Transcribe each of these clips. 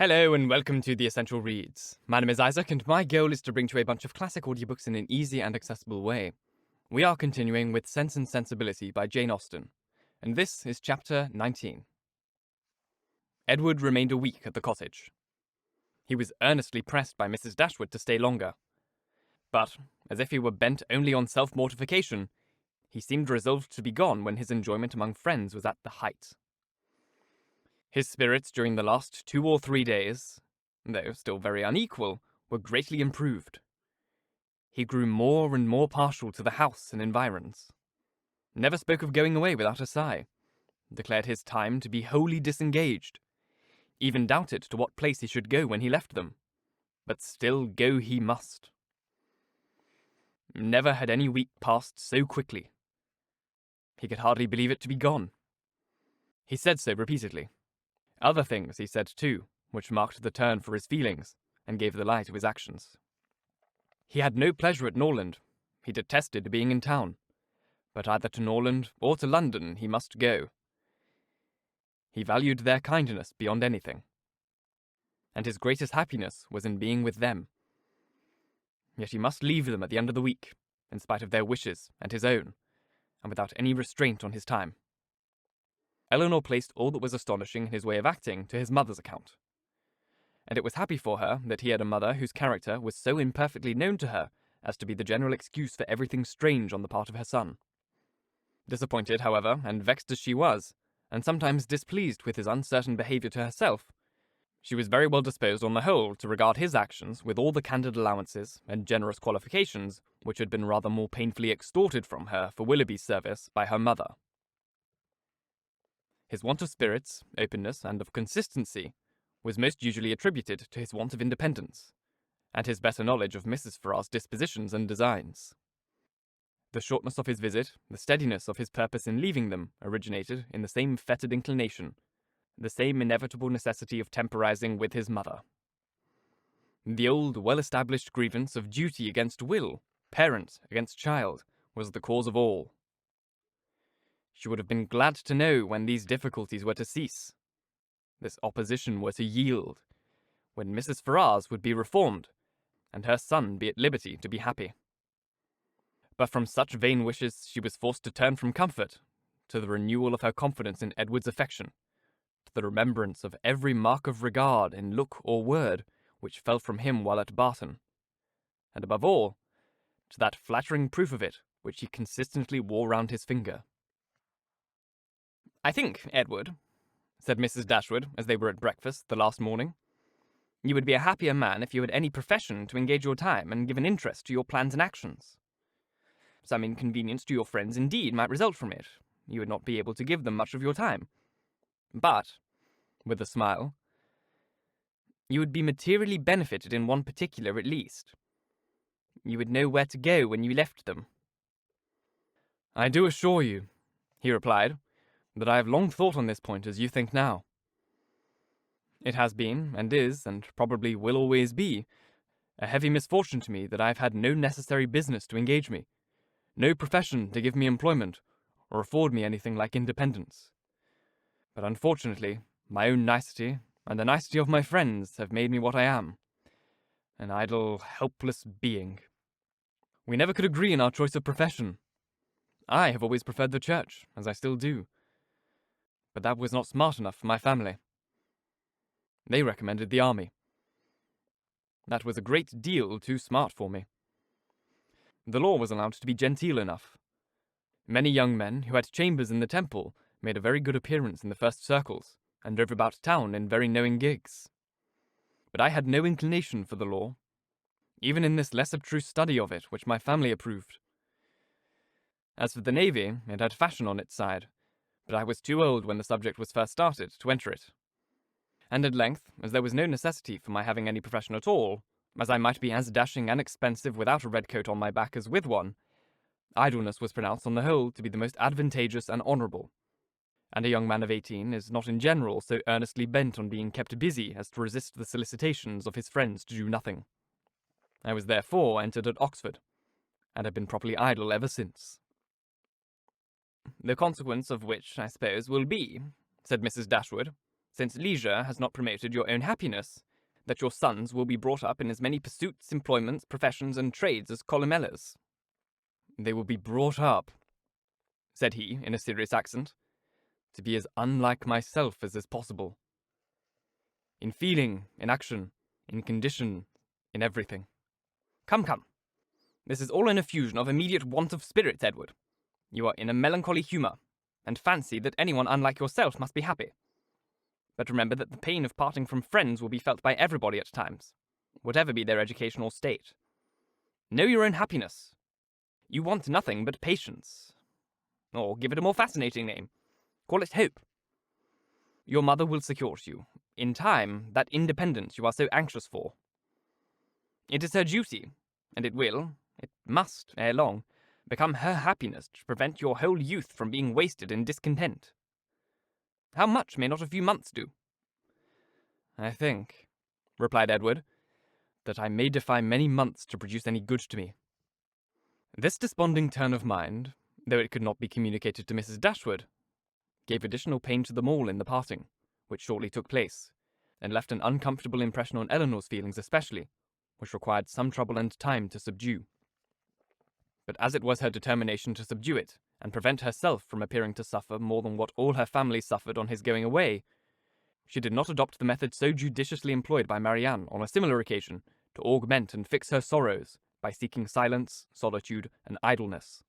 Hello and welcome to The Essential Reads. My name is Isaac and my goal is to bring to you a bunch of classic audiobooks in an easy and accessible way. We are continuing with Sense and Sensibility by Jane Austen, and this is chapter 19. Edward remained a week at the cottage. He was earnestly pressed by Mrs. Dashwood to stay longer, but, as if he were bent only on self-mortification, he seemed resolved to be gone when his enjoyment among friends was at the height. His spirits during the last 2 or 3 days, though still very unequal, were greatly improved. He grew more and more partial to the house and environs, never spoke of going away without a sigh, declared his time to be wholly disengaged, even doubted to what place he should go when he left them, but still go he must. Never had any week passed so quickly. He could hardly believe it to be gone. He said so repeatedly. Other things he said too, which marked the turn for his feelings, and gave the lie to his actions. He had no pleasure at Norland. He detested being in town. But either to Norland or to London he must go. He valued their kindness beyond anything. And his greatest happiness was in being with them. Yet he must leave them at the end of the week, in spite of their wishes and his own, and without any restraint on his time. Elanor placed all that was astonishing in his way of acting to his mother's account. And it was happy for her that he had a mother whose character was so imperfectly known to her as to be the general excuse for everything strange on the part of her son. Disappointed, however, and vexed as she was, and sometimes displeased with his uncertain behaviour to herself, she was very well disposed on the whole to regard his actions with all the candid allowances and generous qualifications which had been rather more painfully extorted from her for Willoughby's service by her mother. His want of spirits, openness, and of consistency was most usually attributed to his want of independence, and his better knowledge of Mrs. Ferrars's dispositions and designs. The shortness of his visit, the steadiness of his purpose in leaving them, originated in the same fettered inclination, the same inevitable necessity of temporizing with his mother. The old, well-established grievance of duty against will, parent against child, was the cause of all. She would have been glad to know when these difficulties were to cease, this opposition were to yield, when Mrs. Ferrars would be reformed, and her son be at liberty to be happy. But from such vain wishes she was forced to turn from comfort, to the renewal of her confidence in Edward's affection, to the remembrance of every mark of regard in look or word which fell from him while at Barton, and above all, to that flattering proof of it which he consistently wore round his finger. "I think, Edward," said Mrs. Dashwood as they were at breakfast the last morning, "you would be a happier man if you had any profession to engage your time and give an interest to your plans and actions. Some inconvenience to your friends indeed might result from it. You would not be able to give them much of your time. But," with a smile, "you would be materially benefited in one particular at least. You would know where to go when you left them." "I do assure you," he replied, "that I have long thought on this point as you think now. It has been, and is, and probably will always be, a heavy misfortune to me that I have had no necessary business to engage me, no profession to give me employment, or afford me anything like independence. But unfortunately, my own nicety, and the nicety of my friends, have made me what I am, an idle, helpless being. We never could agree in our choice of profession. I have always preferred the church, as I still do. But that was not smart enough for my family. They recommended the army. That was a great deal too smart for me. The law was allowed to be genteel enough. Many young men who had chambers in the Temple made a very good appearance in the first circles, and drove about town in very knowing gigs. But I had no inclination for the law, even in this less abstruse study of it which my family approved. As for the navy, it had fashion on its side, but I was too old when the subject was first started to enter it. And at length, as there was no necessity for my having any profession at all, as I might be as dashing and expensive without a red coat on my back as with one, idleness was pronounced on the whole to be the most advantageous and honourable, and a young man of 18 is not in general so earnestly bent on being kept busy as to resist the solicitations of his friends to do nothing. I was therefore entered at Oxford, and have been properly idle ever since." "The consequence of which, I suppose, will be," said Mrs. Dashwood, since leisure has not promoted your own happiness, that your sons will be brought up in as many pursuits, employments, professions, and trades as Columella's. They will be brought up, said he in a serious accent, to be as unlike myself as is possible. In feeling, in action, in condition, in everything. Come, come. This is all an effusion of immediate want of spirits, Edward. You are in a melancholy humour, and fancy that anyone unlike yourself must be happy. But remember that the pain of parting from friends will be felt by everybody at times, whatever be their education or state. Know your own happiness. You want nothing but patience. Or give it a more fascinating name. Call it hope. Your mother will secure to you, in time, that independence you are so anxious for. It is her duty, and it must, ere long, become her happiness to prevent your whole youth from being wasted in discontent. How much may not a few months do? I think, replied Edward, that I may defy many months to produce any good to me. This desponding turn of mind, though it could not be communicated to Mrs. Dashwood, gave additional pain to them all in the parting, which shortly took place, and left an uncomfortable impression on Eleanor's feelings especially, which required some trouble and time to subdue. But as it was her determination to subdue it, and prevent herself from appearing to suffer more than what all her family suffered on his going away, she did not adopt the method so judiciously employed by Marianne on a similar occasion to augment and fix her sorrows by seeking silence, solitude, and idleness.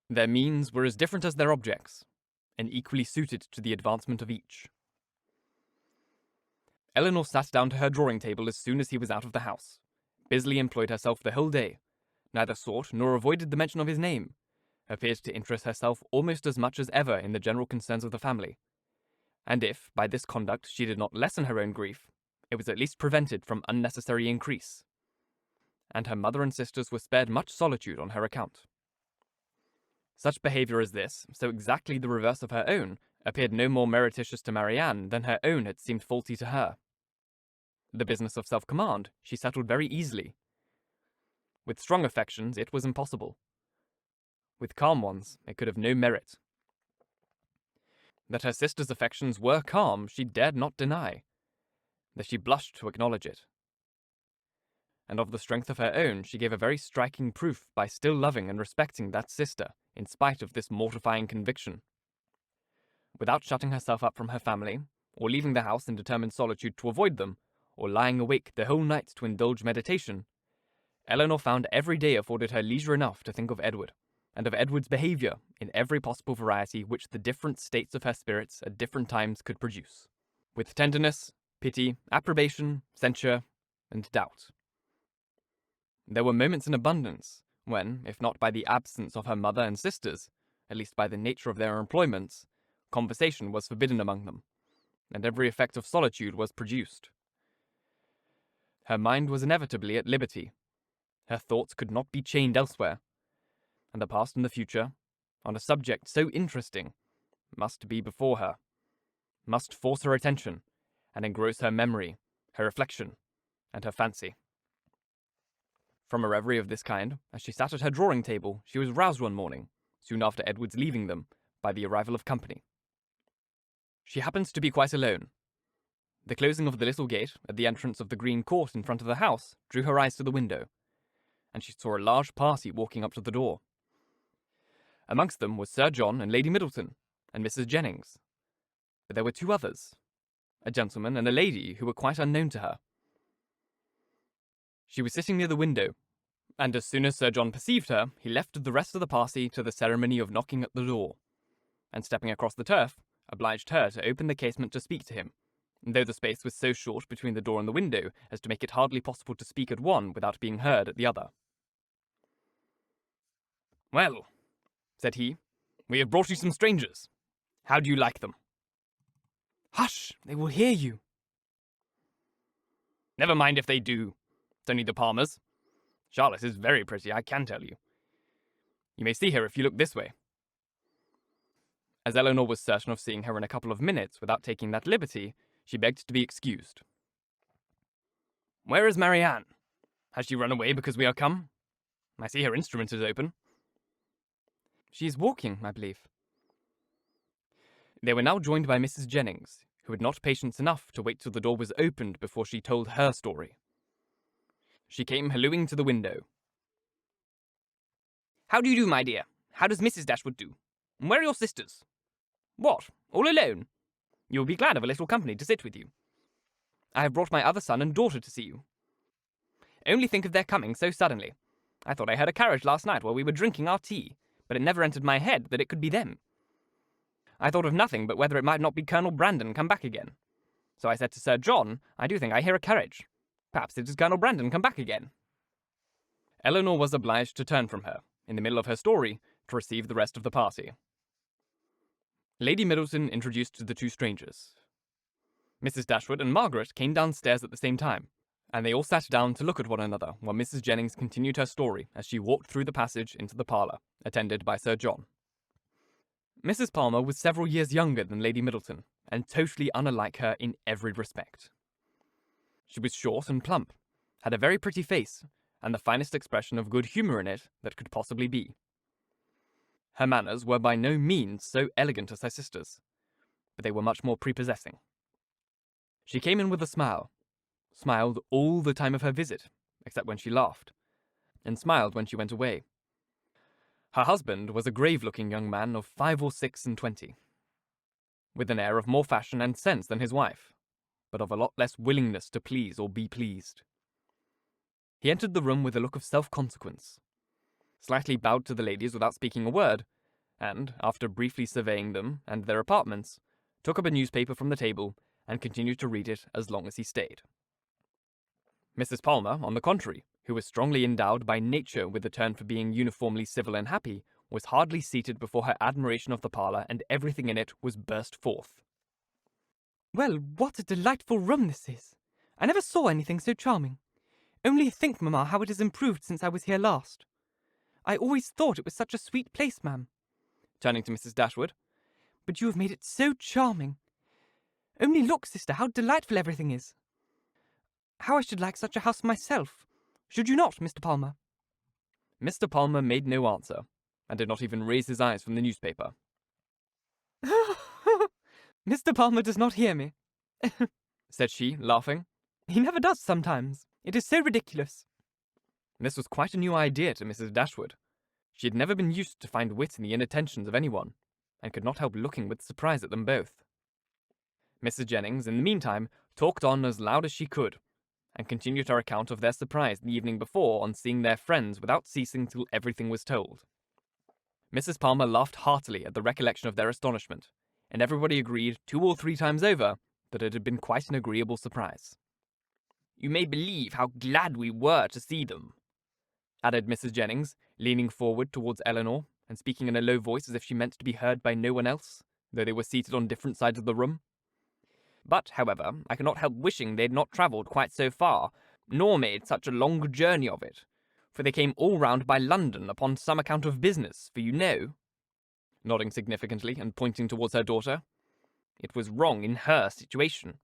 Their means were as different as their objects, and equally suited to the advancement of each. Elanor sat down to her drawing table as soon as he was out of the house, busily employed herself the whole day, neither sought nor avoided the mention of his name, appeared to interest herself almost as much as ever in the general concerns of the family, and if, by this conduct, she did not lessen her own grief, it was at least prevented from unnecessary increase, and her mother and sisters were spared much solitude on her account. Such behaviour as this, so exactly the reverse of her own, appeared no more meretricious to Marianne than her own had seemed faulty to her. The business of self-command she settled very easily. With strong affections it was impossible. With calm ones it could have no merit. That her sister's affections were calm she dared not deny, though she blushed to acknowledge it. And of the strength of her own she gave a very striking proof by still loving and respecting that sister, in spite of this mortifying conviction. Without shutting herself up from her family, or leaving the house in determined solitude to avoid them, or lying awake the whole night to indulge meditation, Elanor found every day afforded her leisure enough to think of Edward, and of Edward's behaviour in every possible variety which the different states of her spirits at different times could produce, with tenderness, pity, approbation, censure, and doubt. There were moments in abundance, when, if not by the absence of her mother and sisters, at least by the nature of their employments, conversation was forbidden among them, and every effect of solitude was produced. Her mind was inevitably at liberty. Her thoughts could not be chained elsewhere, and the past and the future, on a subject so interesting, must be before her, must force her attention, and engross her memory, her reflection, and her fancy. From a reverie of this kind, as she sat at her drawing table, she was roused one morning, soon after Edward's leaving them, by the arrival of company. She happened to be quite alone. The closing of the little gate at the entrance of the green court in front of the house drew her eyes to the window, and she saw a large party walking up to the door. Amongst them was Sir John and Lady Middleton, and Mrs. Jennings. But there were two others, a gentleman and a lady who were quite unknown to her. She was sitting near the window, and as soon as Sir John perceived her, he left the rest of the party to the ceremony of knocking at the door, and stepping across the turf, obliged her to open the casement to speak to him, though the space was so short between the door and the window as to make it hardly possible to speak at one without being heard at the other. "Well," said he, "we have brought you some strangers. How do you like them?" "Hush! They will hear you." "Never mind if they do. It's only the Palmers. Charlotte is very pretty, I can tell you. You may see her if you look this way." As Elanor was certain of seeing her in a couple of minutes without taking that liberty, she begged to be excused. "Where is Marianne? Has she run away because we are come? I see her instrument is open." "She is walking, I believe." They were now joined by Mrs. Jennings, who had not patience enough to wait till the door was opened before she told her story. She came hallooing to the window. "How do you do, my dear? How does Mrs. Dashwood do? And where are your sisters? What, all alone? You will be glad of a little company to sit with you. I have brought my other son and daughter to see you. Only think of their coming so suddenly. I thought I heard a carriage last night while we were drinking our tea, but it never entered my head that it could be them. I thought of nothing but whether it might not be Colonel Brandon come back again. So I said to Sir John, I do think I hear a carriage. Perhaps it is Colonel Brandon come back again." Elanor was obliged to turn from her, in the middle of her story, to receive the rest of the party. Lady Middleton introduced the two strangers. Mrs. Dashwood and Margaret came downstairs at the same time, and they all sat down to look at one another while Mrs. Jennings continued her story as she walked through the passage into the parlour, attended by Sir John. Mrs. Palmer was several years younger than Lady Middleton, and totally unlike her in every respect. She was short and plump, had a very pretty face, and the finest expression of good humour in it that could possibly be. Her manners were by no means so elegant as her sister's, but they were much more prepossessing. She came in with a smile, smiled all the time of her visit, except when she laughed, and smiled when she went away. Her husband was a grave-looking young man of 5 or 26, with an air of more fashion and sense than his wife, but of a lot less willingness to please or be pleased. He entered the room with a look of self-consequence, slightly bowed to the ladies without speaking a word, and, after briefly surveying them and their apartments, took up a newspaper from the table and continued to read it as long as he stayed. Mrs. Palmer, on the contrary, who was strongly endowed by nature with a turn for being uniformly civil and happy, was hardly seated before her admiration of the parlour and everything in it was burst forth. "Well, what a delightful room this is! I never saw anything so charming. Only think, mamma, how it has improved since I was here last. I always thought it was such a sweet place, ma'am," turning to Mrs. Dashwood. "but you have made it so charming. Only look, sister, how delightful everything is. How I should like such a house myself. Should you not, Mr. Palmer?" Mr. Palmer made no answer, and did not even raise his eyes from the newspaper. "Mr. Palmer does not hear me," said she, laughing. "He never does sometimes. It is so ridiculous." This was quite a new idea to Mrs. Dashwood. She had never been used to find wit in the inattentions of anyone, and could not help looking with surprise at them both. Mrs. Jennings, in the meantime, talked on as loud as she could, and continued her account of their surprise the evening before on seeing their friends without ceasing till everything was told. Mrs. Palmer laughed heartily at the recollection of their astonishment, and everybody agreed 2 or 3 times over that it had been quite an agreeable surprise. "You may believe how glad we were to see them," added Mrs. Jennings, leaning forward towards Elanor, and speaking in a low voice as if she meant to be heard by no one else, though they were seated on different sides of the room. "But, however, I cannot help wishing they had not travelled quite so far, nor made such a long journey of it, for they came all round by London upon some account of business, for you know," nodding significantly and pointing towards her daughter, "it was wrong in her situation.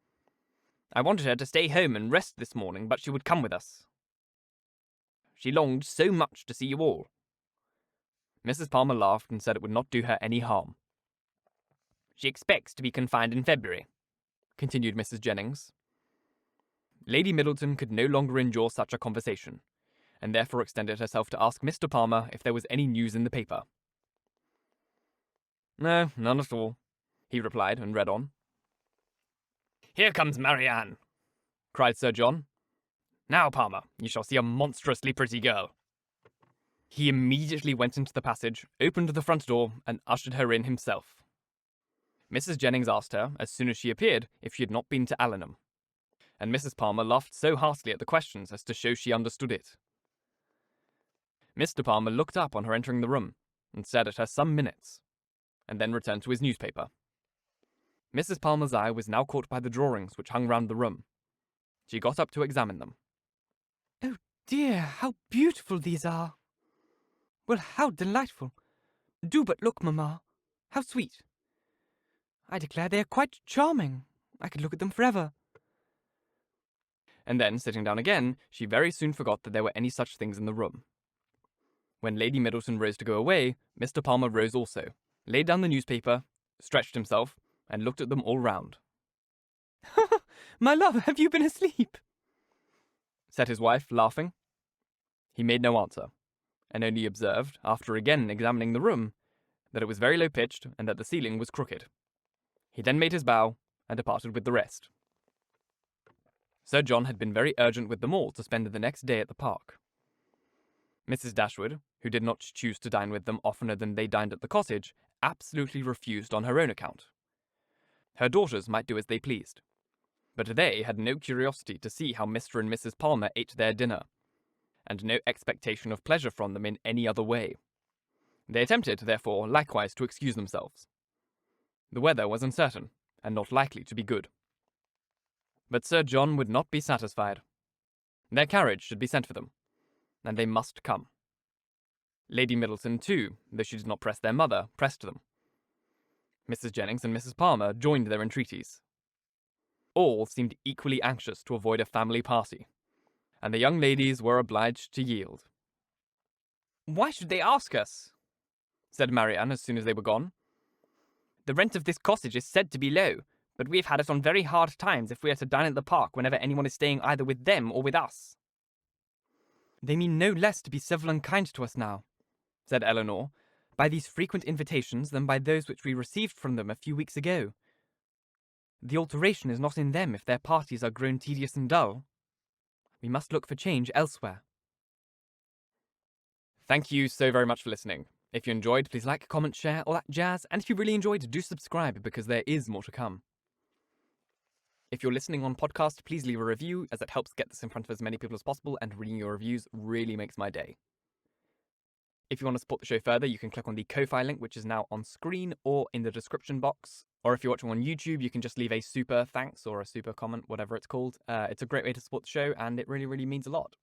I wanted her to stay home and rest this morning, but she would come with us. She longed so much to see you all." Mrs. Palmer laughed and said it would not do her any harm. "She expects to be confined in February," continued Mrs. Jennings. Lady Middleton could no longer endure such a conversation, and therefore extended herself to ask Mr. Palmer if there was any news in the paper. "No, none at all," he replied, and read on. "Here comes Marianne," cried Sir John. "Now, Palmer, you shall see a monstrously pretty girl." He immediately went into the passage, opened the front door, and ushered her in himself. Mrs. Jennings asked her, as soon as she appeared, if she had not been to Allenham, and Mrs. Palmer laughed so heartily at the questions as to show she understood it. Mr. Palmer looked up on her entering the room, and stared at her some minutes, and then returned to his newspaper. Mrs. Palmer's eye was now caught by the drawings which hung round the room. She got up to examine them. "Oh dear, how beautiful these are! Well, how delightful! Do but look, mamma. How sweet! I declare they are quite charming. I could look at them forever." And then, sitting down again, she very soon forgot that there were any such things in the room. When Lady Middleton rose to go away, Mr. Palmer rose also, laid down the newspaper, stretched himself, and looked at them all round. My love, have you been asleep? Said his wife, laughing. He made no answer, and only observed, after again examining the room, that it was very low-pitched and that the ceiling was crooked. He then made his bow and departed with the rest. Sir John had been very urgent with them all to spend the next day at the park. Mrs. Dashwood, who did not choose to dine with them oftener than they dined at the cottage, absolutely refused on her own account. Her daughters might do as they pleased, but they had no curiosity to see how Mr. and Mrs. Palmer ate their dinner, and no expectation of pleasure from them in any other way. They attempted, therefore, likewise to excuse themselves. The weather was uncertain, and not likely to be good. But Sir John would not be satisfied. Their carriage should be sent for them, and they must come. Lady Middleton, too, though she did not press their mother, pressed them. Mrs. Jennings and Mrs. Palmer joined their entreaties. All seemed equally anxious to avoid a family party, and the young ladies were obliged to yield. Why should they ask us? Said Marianne as soon as they were gone. The rent of this cottage is said to be low, but we have had it on very hard times if we are to dine at the park whenever anyone is staying either with them or with us. They mean no less to be civil and kind to us now, said Elanor, by these frequent invitations than by those which we received from them a few weeks ago. The alteration is not in them if their parties are grown tedious and dull. We must look for change elsewhere. Thank you so very much for listening. If you enjoyed, please like, comment, share, all that jazz, and if you really enjoyed, do subscribe because there is more to come. If you're listening on podcast, please leave a review as it helps get this in front of as many people as possible, and reading your reviews really makes my day. If you want to support the show further, you can click on the Ko-Fi link, which is now on screen or in the description box. Or if you're watching on YouTube, you can just leave a super thanks or a super comment, whatever it's called. It's a great way to support the show, and it really, really means a lot.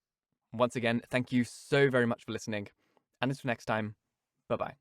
Once again, thank you so very much for listening. And until next time, bye-bye.